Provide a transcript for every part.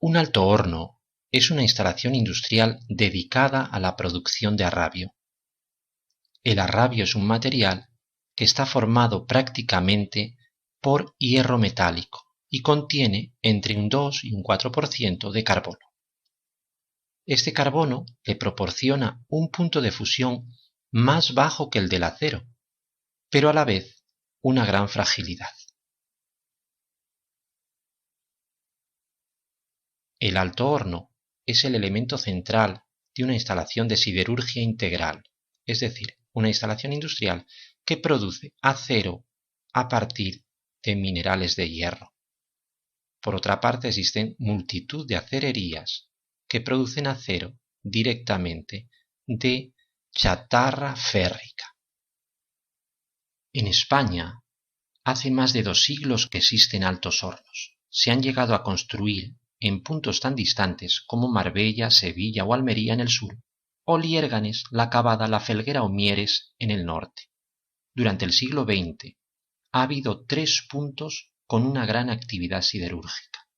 Un alto horno es una instalación industrial dedicada a la producción de arrabio. El arrabio es un material que está formado prácticamente por hierro metálico y contiene entre un 2 y un 4% de carbono. Este carbono le proporciona un punto de fusión más bajo que el del acero, pero a la vez una gran fragilidad. El alto horno es el elemento central de una instalación de siderurgia integral, es decir, una instalación industrial que produce acero a partir de minerales de hierro. Por otra parte, existen multitud de acererías que producen acero directamente de chatarra férrica. En España, hace más de 2 siglos que existen altos hornos. Se han llegado a construir en puntos tan distantes como Marbella, Sevilla o Almería en el sur, o Liérganes, La Cavada, La Felguera o Mieres en el norte. Durante el siglo XX ha habido 3 puntos con una gran actividad siderúrgica: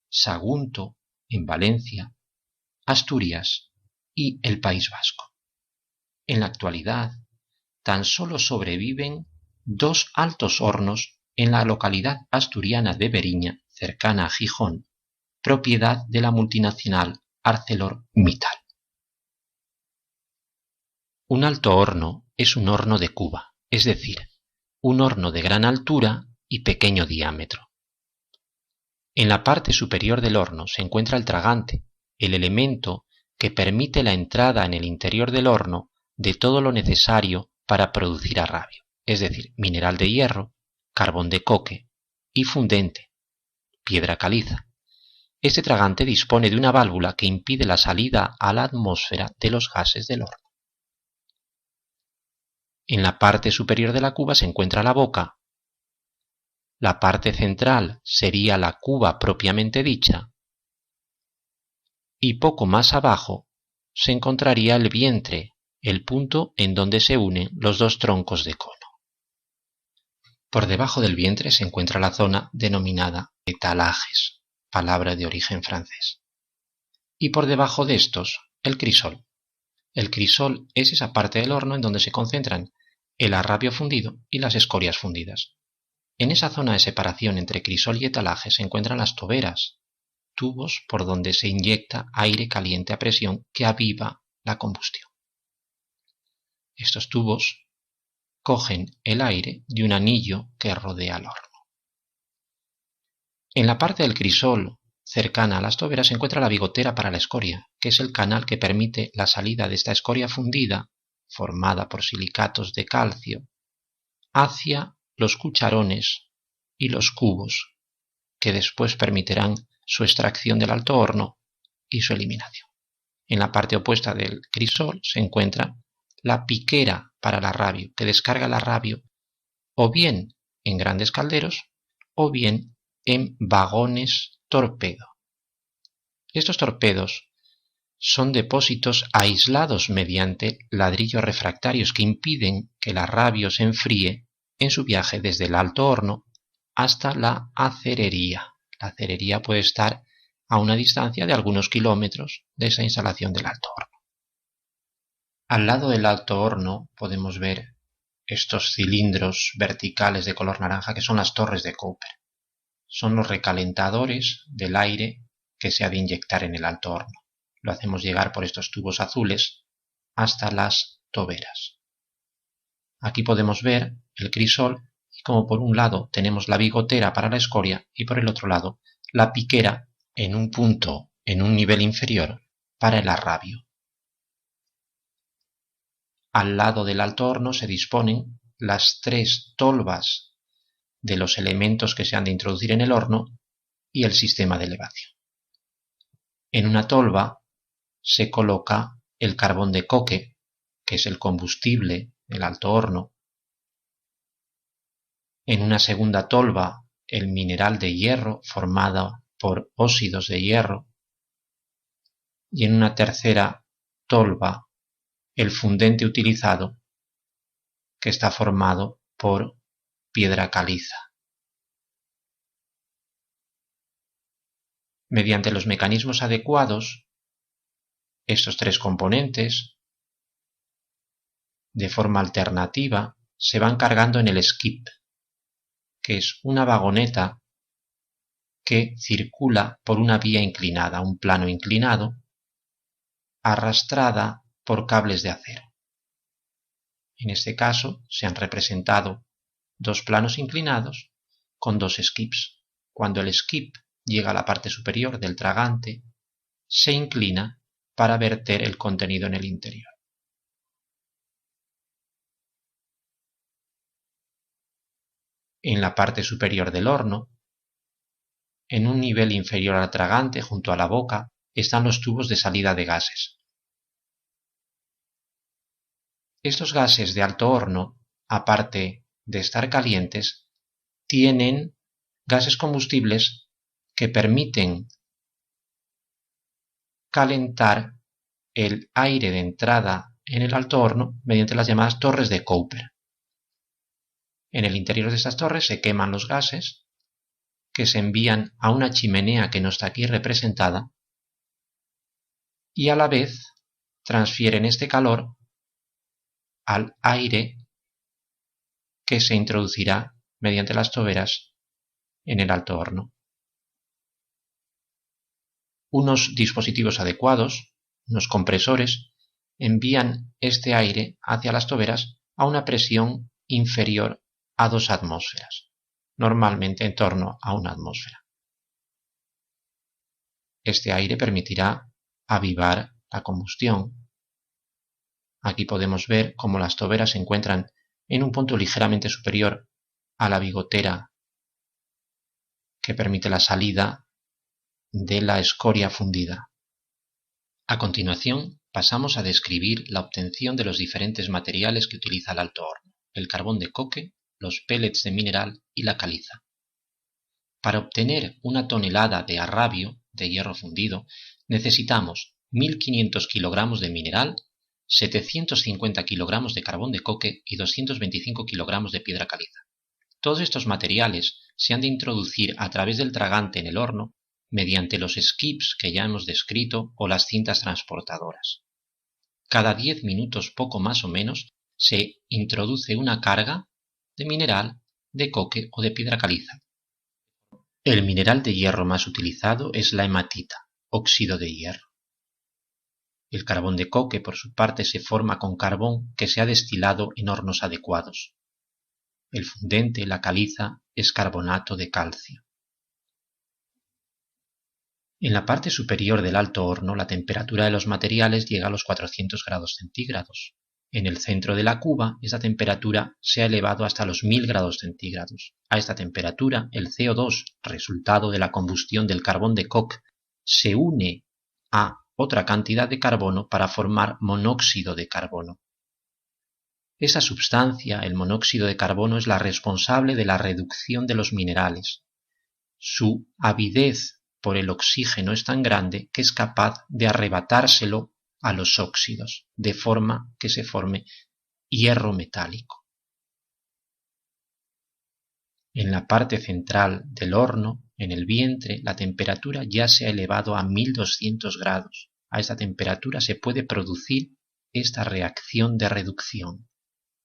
Sagunto, en Valencia, Asturias y el País Vasco. En la actualidad, tan solo sobreviven 2 altos hornos en la localidad asturiana de Beriña, cercana a Gijón, propiedad de la multinacional ArcelorMittal. Un alto horno es un horno de cuba, es decir, un horno de gran altura y pequeño diámetro. En la parte superior del horno se encuentra el tragante, el elemento que permite la entrada en el interior del horno de todo lo necesario para producir arrabio, es decir, mineral de hierro, carbón de coque y fundente, piedra caliza. Este tragante dispone de una válvula que impide la salida a la atmósfera de los gases del horno. En la parte superior de la cuba se encuentra la boca. La parte central sería la cuba propiamente dicha, y poco más abajo se encontraría el vientre, el punto en donde se unen los 2 troncos de cono. Por debajo del vientre se encuentra la zona denominada étalages, palabra de origen francés. Y por debajo de estos, el crisol. El crisol es esa parte del horno en donde se concentran el arrabio fundido y las escorias fundidas. En esa zona de separación entre crisol y etalaje se encuentran las toberas, tubos por donde se inyecta aire caliente a presión que aviva la combustión. Estos tubos cogen el aire de un anillo que rodea el horno. En la parte del crisol cercana a las toberas se encuentra la bigotera para la escoria, que es el canal que permite la salida de esta escoria fundida, formada por silicatos de calcio, hacia los cucharones y los cubos, que después permitirán su extracción del alto horno y su eliminación. En la parte opuesta del crisol se encuentra la piquera para el arrabio, que descarga el arrabio o bien en grandes calderos o bien en vagones torpedo. Estos torpedos son depósitos aislados mediante ladrillos refractarios que impiden que el arrabio se enfríe en su viaje desde el alto horno hasta la acerería. La acerería puede estar a una distancia de algunos kilómetros de esa instalación del alto horno. Al lado del alto horno podemos ver estos cilindros verticales de color naranja que son las torres de Cooper. Son los recalentadores del aire que se ha de inyectar en el alto horno. Lo hacemos llegar por estos tubos azules hasta las toberas. Aquí podemos ver el crisol y como por un lado tenemos la bigotera para la escoria y por el otro lado la piquera en un punto, en un nivel inferior, para el arrabio. Al lado del alto horno se disponen las 3 tolvas de los elementos que se han de introducir en el horno y el sistema de elevación. En una tolva se coloca el carbón de coque, que es el combustible del alto horno. En una segunda tolva el mineral de hierro formado por óxidos de hierro. Y en una tercera tolva el fundente utilizado, que está formado por piedra caliza. Mediante los mecanismos adecuados, estos tres componentes, de forma alternativa, se van cargando en el skip, que es una vagoneta que circula por una vía inclinada, un plano inclinado, arrastrada por cables de acero. En este caso se han representado dos planos inclinados con dos skips. Cuando el skip llega a la parte superior del tragante, se inclina para verter el contenido en el interior. En la parte superior del horno, en un nivel inferior al tragante, junto a la boca, están los tubos de salida de gases. Estos gases de alto horno, aparte de estar calientes, tienen gases combustibles que permiten calentar el aire de entrada en el alto horno mediante las llamadas torres de Cooper. En el interior de estas torres se queman los gases que se envían a una chimenea que no está aquí representada y a la vez transfieren este calor al aire que se introducirá mediante las toberas en el alto horno. Unos dispositivos adecuados, unos compresores, envían este aire hacia las toberas a una presión inferior a 2 atmósferas, normalmente en torno a 1 atmósfera. Este aire permitirá avivar la combustión. Aquí podemos ver cómo las toberas se encuentran en un punto ligeramente superior a la bigotera que permite la salida de la escoria fundida. A continuación, pasamos a describir la obtención de los diferentes materiales que utiliza el alto horno: el carbón de coque, los pellets de mineral y la caliza. Para obtener 1 tonelada de arrabio, de hierro fundido, necesitamos 1500 kilogramos de mineral, 750 kilogramos de carbón de coque y 225 kilogramos de piedra caliza. Todos estos materiales se han de introducir a través del tragante en el horno mediante los skips que ya hemos descrito o las cintas transportadoras. Cada 10 minutos, poco más o menos, se introduce una carga de mineral, de coque o de piedra caliza. El mineral de hierro más utilizado es la hematita, óxido de hierro. El carbón de coque, por su parte, se forma con carbón que se ha destilado en hornos adecuados. El fundente, la caliza, es carbonato de calcio. En la parte superior del alto horno, la temperatura de los materiales llega a los 400 grados centígrados. En el centro de la cuba, esta temperatura se ha elevado hasta los 1000 grados centígrados. A esta temperatura, el CO2, resultado de la combustión del carbón de coque, se une a otra cantidad de carbono para formar monóxido de carbono. Esa sustancia, el monóxido de carbono, es la responsable de la reducción de los minerales. Su avidez por el oxígeno es tan grande que es capaz de arrebatárselo a los óxidos, de forma que se forme hierro metálico. En la parte central del horno, en el vientre, la temperatura ya se ha elevado a 1200 grados. A esta temperatura se puede producir esta reacción de reducción.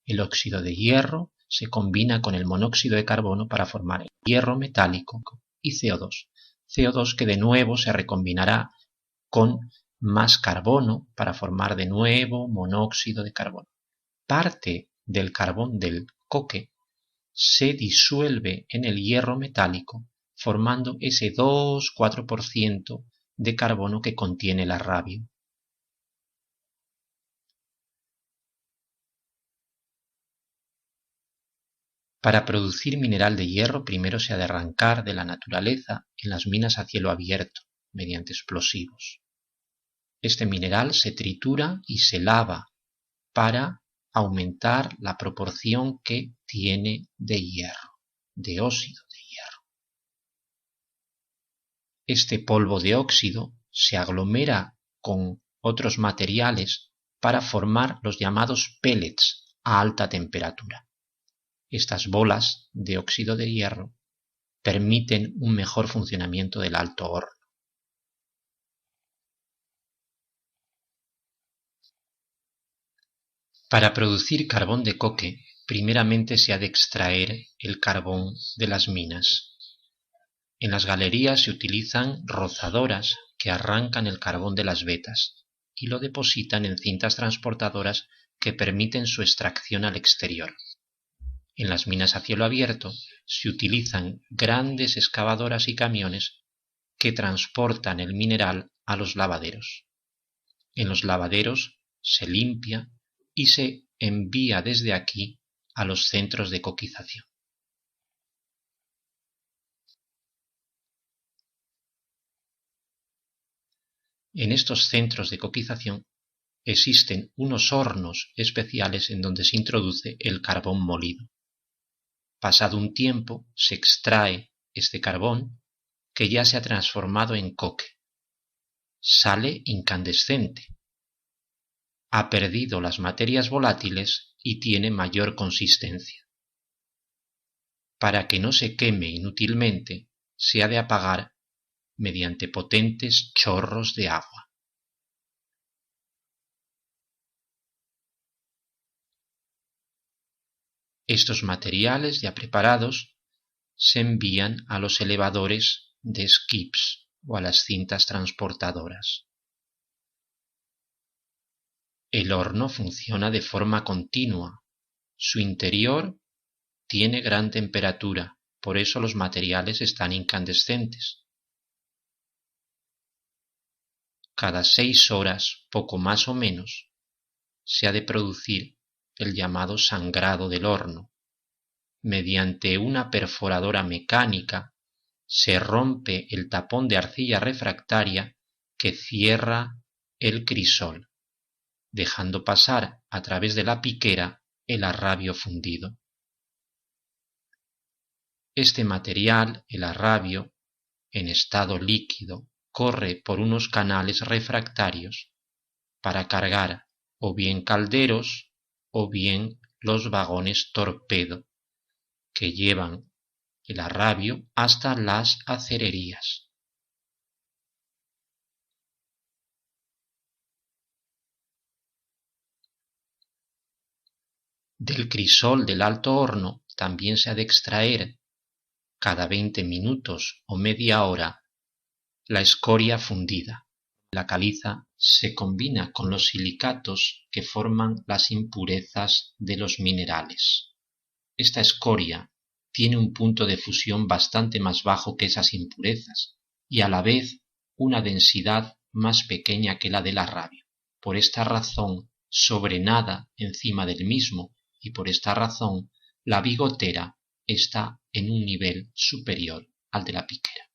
El óxido de hierro se combina con el monóxido de carbono para formar hierro metálico y CO2. CO2 que de nuevo se recombinará con más carbono para formar de nuevo monóxido de carbono. Parte del carbón del coque se disuelve en el hierro metálico formando ese 2-4% de carbono que contiene el arrabio. Para producir mineral de hierro primero se ha de arrancar de la naturaleza en las minas a cielo abierto mediante explosivos. Este mineral se tritura y se lava para aumentar la proporción que tiene de hierro, de óxido de hierro. Este polvo de óxido se aglomera con otros materiales para formar los llamados pellets a alta temperatura. Estas bolas de óxido de hierro permiten un mejor funcionamiento del alto horno. Para producir carbón de coque, primeramente se ha de extraer el carbón de las minas. En las galerías se utilizan rozadoras que arrancan el carbón de las vetas y lo depositan en cintas transportadoras que permiten su extracción al exterior. En las minas a cielo abierto se utilizan grandes excavadoras y camiones que transportan el mineral a los lavaderos. En los lavaderos se limpia y se envía desde aquí a los centros de coquización. En estos centros de coquización existen unos hornos especiales en donde se introduce el carbón molido. Pasado un tiempo se extrae este carbón que ya se ha transformado en coque. Sale incandescente. Ha perdido las materias volátiles y tiene mayor consistencia. Para que no se queme inútilmente, se ha de apagar mediante potentes chorros de agua. Estos materiales ya preparados se envían a los elevadores de skips o a las cintas transportadoras. El horno funciona de forma continua. Su interior tiene gran temperatura, por eso los materiales están incandescentes. Cada 6 horas, poco más o menos, se ha de producir el llamado sangrado del horno. Mediante una perforadora mecánica se rompe el tapón de arcilla refractaria que cierra el crisol, dejando pasar a través de la piquera el arrabio fundido. Este material, el arrabio, en estado líquido, corre por unos canales refractarios para cargar o bien calderos o bien los vagones torpedo que llevan el arrabio hasta las acererías. Del crisol del alto horno también se ha de extraer cada 20 minutos o media hora la escoria fundida. La caliza se combina con los silicatos que forman las impurezas de los minerales. Esta escoria tiene un punto de fusión bastante más bajo que esas impurezas y a la vez una densidad más pequeña que la del arrabio. Por esta razón sobrenada encima del mismo y por esta razón la bigotera está en un nivel superior al de la piquera.